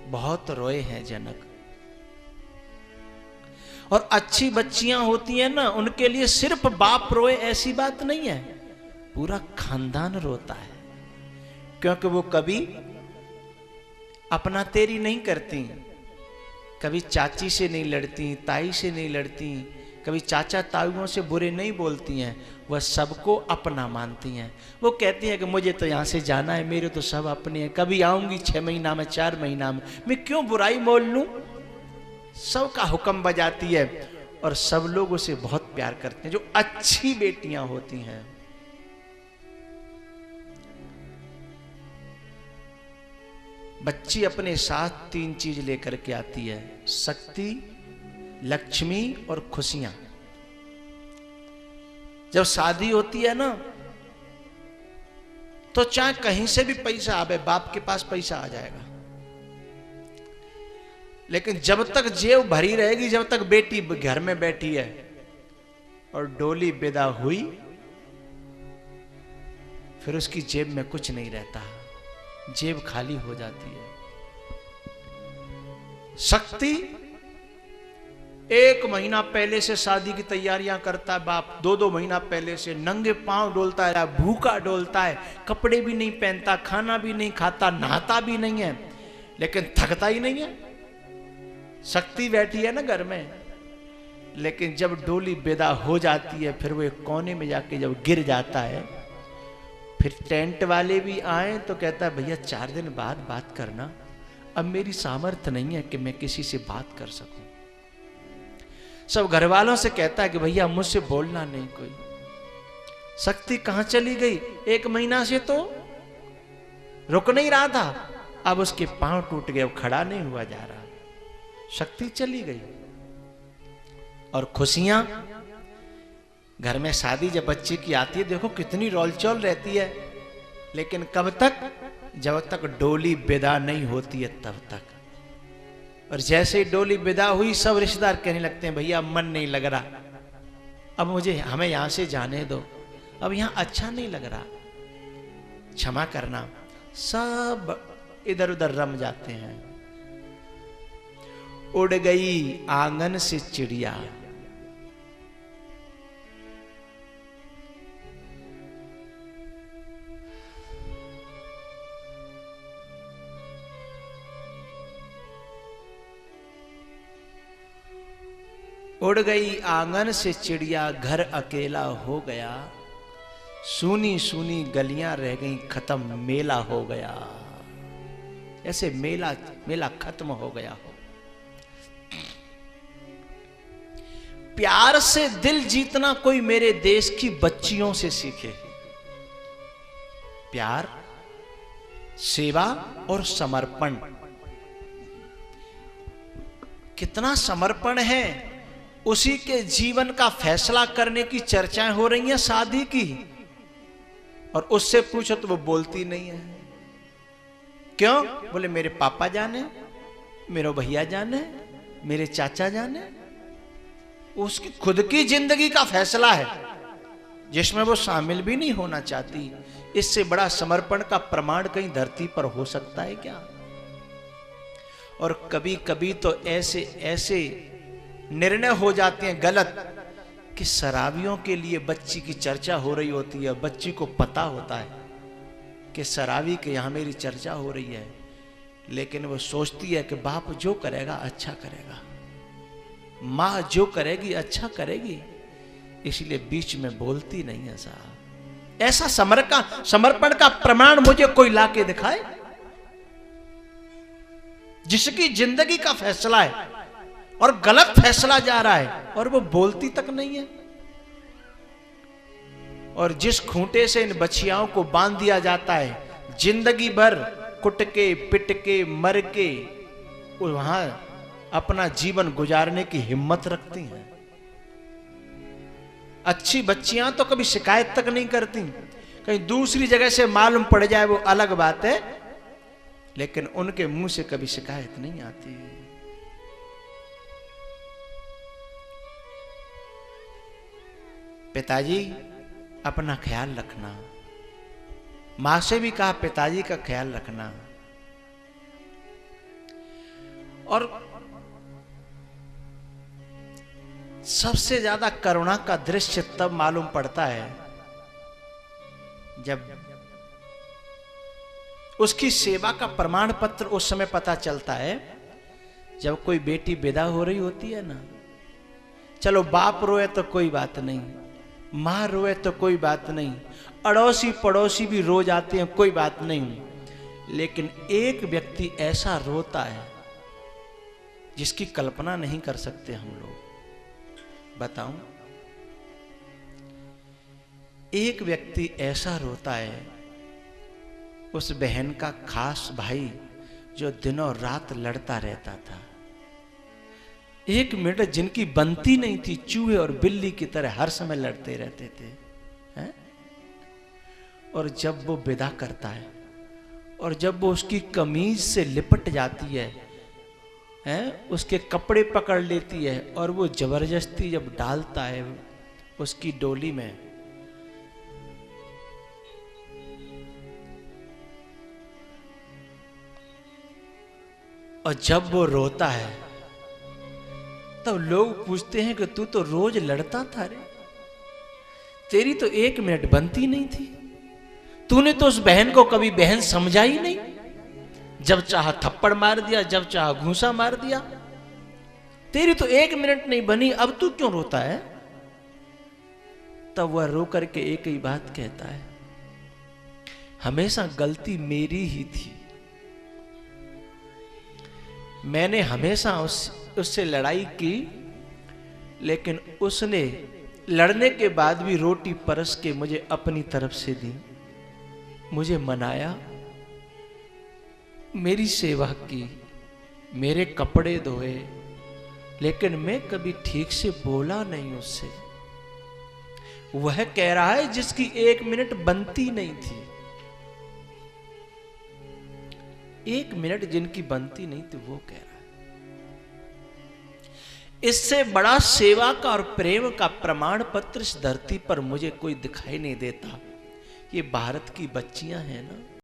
बहुत रोए हैं जनक। और अच्छी बच्चियां होती हैं ना, उनके लिए सिर्फ बाप रोए ऐसी बात नहीं है, पूरा खानदान रोता है, क्योंकि वो कभी अपना तेरी नहीं करती, कभी चाची से नहीं लड़ती, ताई से नहीं लड़ती, कभी चाचा ताऊओं से बुरे नहीं बोलती हैं, वह सबको अपना मानती हैं। वो कहती हैं कि मुझे तो यहाँ से जाना है, मेरे तो सब अपने हैं, कभी आऊंगी 6 महीना में, 4 महीना में, मैं क्यों बुराई मोल लूं। सबका हुक्म बजाती है और सब लोग उसे बहुत प्यार करते हैं, जो अच्छी बेटियां होती हैं। बच्ची अपने साथ 3 चीज लेकर के आती है, शक्ति, लक्ष्मी और खुशियां। जब शादी होती है ना, तो चाहे कहीं से भी पैसा आवे, बाप के पास पैसा आ जाएगा, लेकिन जब तक जेब भरी रहेगी, जब तक बेटी घर में बैठी है और डोली विदा हुई, फिर उसकी जेब में कुछ नहीं रहता, जेब खाली हो जाती है। शक्ति 1 महीना पहले से शादी की तैयारियां करता है बाप, 2-2 महीना पहले से नंगे पांव डोलता है, भूखा डोलता है, कपड़े भी नहीं पहनता, खाना भी नहीं खाता, नहाता भी नहीं है, लेकिन थकता ही नहीं है। शक्ति बैठी है ना घर में, लेकिन जब डोली विदा हो जाती है, फिर वो एक कोने में जाके जब गिर जाता है, फिर टेंट वाले भी आए तो कहता है भैया 4 दिन बाद बात करना, अब मेरी सामर्थ्य नहीं है कि मैं किसी से बात कर सकूं। सब घर वालों से कहता है कि भैया मुझसे बोलना नहीं कोई। शक्ति कहां चली गई? 1 महीना से तो रुक नहीं रहा था, अब उसके पांव टूट गए, खड़ा नहीं हुआ जा रहा, शक्ति चली गई। और खुशियां, घर में शादी जब बच्चे की आती है, देखो कितनी रोलचोल रहती है, लेकिन कब तक? जब तक डोली विदा नहीं होती है तब तक। और जैसे ही डोली विदा हुई, सब रिश्तेदार कहने लगते हैं भैया मन नहीं लग रहा, अब हमें यहां से जाने दो, अब यहां अच्छा नहीं लग रहा, क्षमा करना। सब इधर उधर रम जाते हैं। उड़ गई आंगन से चिड़िया, उड़ गई आंगन से चिड़िया, घर अकेला हो गया, सूनी सूनी गलियां रह गई, खत्म मेला हो गया। ऐसे मेला खत्म हो गया हो। प्यार से दिल जीतना कोई मेरे देश की बच्चियों से सीखे। प्यार, सेवा और समर्पण। कितना समर्पण है, उसी के जीवन का फैसला करने की चर्चाएं हो रही हैं शादी की, और उससे पूछो तो वो बोलती नहीं है। क्यों? बोले मेरे पापा जाने, मेरे भैया जाने, मेरे चाचा जाने। उसकी खुद की जिंदगी का फैसला है जिसमें वो शामिल भी नहीं होना चाहती। इससे बड़ा समर्पण का प्रमाण कहीं धरती पर हो सकता है क्या? और कभी कभी तो ऐसे ऐसे निर्णय हो जाते हैं गलत कि शराबियों के लिए बच्ची की चर्चा हो रही होती है, बच्ची को पता होता है कि शराबी के यहां मेरी चर्चा हो रही है, लेकिन वो सोचती है कि बाप जो करेगा अच्छा करेगा, माँ जो करेगी अच्छा करेगी, इसलिए बीच में बोलती नहीं है। साहब, ऐसा समर्पण का प्रमाण मुझे कोई लाके दिखाए जिसकी जिंदगी का फैसला है और गलत फैसला जा रहा है और वो बोलती तक नहीं है। और जिस खूंटे से इन बच्चियों को बांध दिया जाता है, जिंदगी भर कुट के पिट के मर के वहां अपना जीवन गुजारने की हिम्मत रखती हैं। अच्छी बच्चियां तो कभी शिकायत तक नहीं करती, कहीं दूसरी जगह से मालूम पड़ जाए वो अलग बात है, लेकिन उनके मुंह से कभी शिकायत नहीं आती। पिताजी अपना ख्याल रखना, मां से भी कहा पिताजी का ख्याल रखना। और सबसे ज्यादा करुणा का दृश्य तब मालूम पड़ता है जब उसकी सेवा का प्रमाण पत्र उस समय पता चलता है जब कोई बेटी विदा हो रही होती है ना। चलो बाप रोए तो कोई बात नहीं, मां रोए तो कोई बात नहीं, अड़ोसी पड़ोसी भी रो जाते हैं, कोई बात नहीं, लेकिन एक व्यक्ति ऐसा रोता है जिसकी कल्पना नहीं कर सकते हम लोग। बताऊं, एक व्यक्ति ऐसा रोता है, उस बहन का खास भाई जो दिनों रात लड़ता रहता था, एक मिनट जिनकी बनती नहीं थी, चूहे और बिल्ली की तरह हर समय लड़ते रहते थे, हैं? और जब वो विदा करता है और जब वो उसकी कमीज से लिपट जाती है, हैं? उसके कपड़े पकड़ लेती है और वो जबरदस्ती जब डालता है उसकी डोली में, और जब वो रोता है तब लोग पूछते हैं कि तू तो रोज लड़ता था रे, तेरी तो एक मिनट बनती नहीं थी, तूने तो उस बहन को कभी बहन समझा ही नहीं, जब चाहा थप्पड़ मार दिया, जब चाहा घूंसा मार दिया, तेरी तो एक मिनट नहीं बनी, अब तू क्यों रोता है? तब वह रो करके एक ही बात कहता है, हमेशा गलती मेरी ही थी, मैंने हमेशा उससे लड़ाई की, लेकिन उसने लड़ने के बाद भी रोटी परस के मुझे अपनी तरफ से दी, मुझे मनाया, मेरी सेवा की, मेरे कपड़े धोए, लेकिन मैं कभी ठीक से बोला नहीं उससे। वह कह रहा है जिसकी एक मिनट बनती नहीं थी, एक मिनट जिनकी बनती नहीं थी, वो कह रहा है। इससे बड़ा सेवा का और प्रेम का प्रमाण पत्र इस धरती पर मुझे कोई दिखाई नहीं देता। ये भारत की बच्चियां हैं ना।